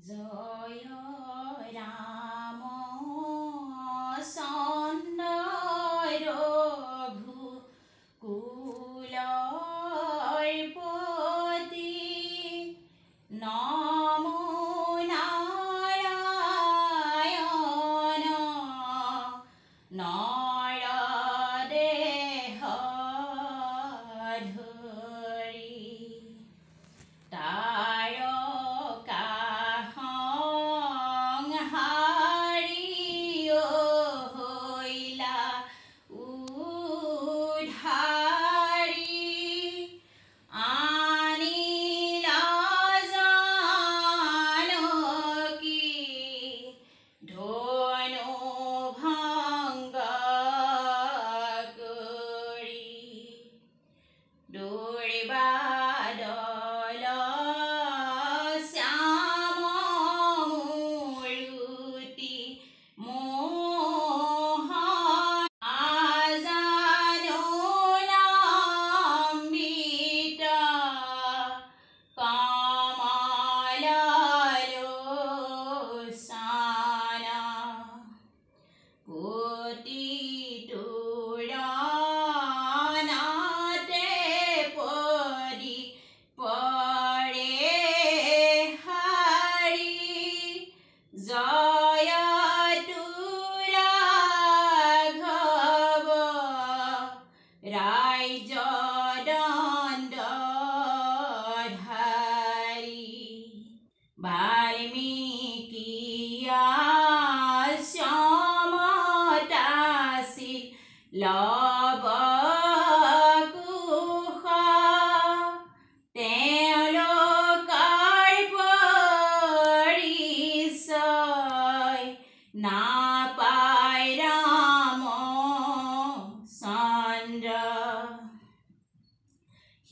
জয় ৰাম চন্দ্ৰ ৰঘু কুলপতি নমো নাৰায়ণ নৰদেহ ধৰি তাৰকা সংহাৰী হৈলা উদ্ধাৰী আনিলা জানকী ধনু ভংগ কৰি দুৰ্বাদল শ্যাম মূৰ্তি মোহন আজানো লম্বিত কমললোচন পতিতুৰণতে পৰি পৰে হাৰি জয় ৰাঘৱ ৰাজ্য দণ্ডধাৰী বাল্মীকি আশ্ৰমতাসি লৱ কুশ তেওঁলোকৰ পৰিচয় নাপায় ৰামচন্দ্ৰ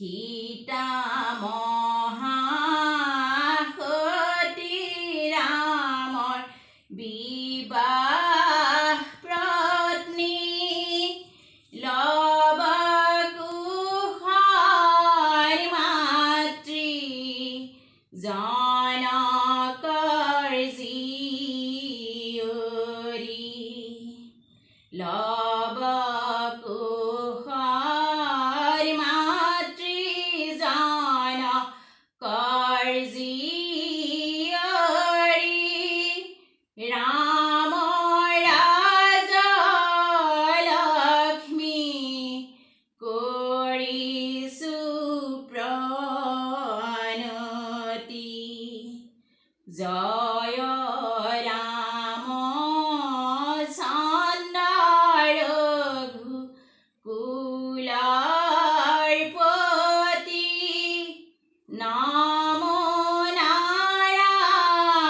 সীতা মহাসতী ৰামৰ বিবাহ পত্নী লৱ কুশৰ মাতৃ জনকৰ জীয়ৰী লৱ কুশৰ মাতৃ জনকৰ জীয়ৰী ৰাম ৰাজলক্ষ্মী কৰিছো প্ৰণতি জয় ৰাম চন্দ্ৰ ৰঘু কুলপতি নমো নাৰায়ণ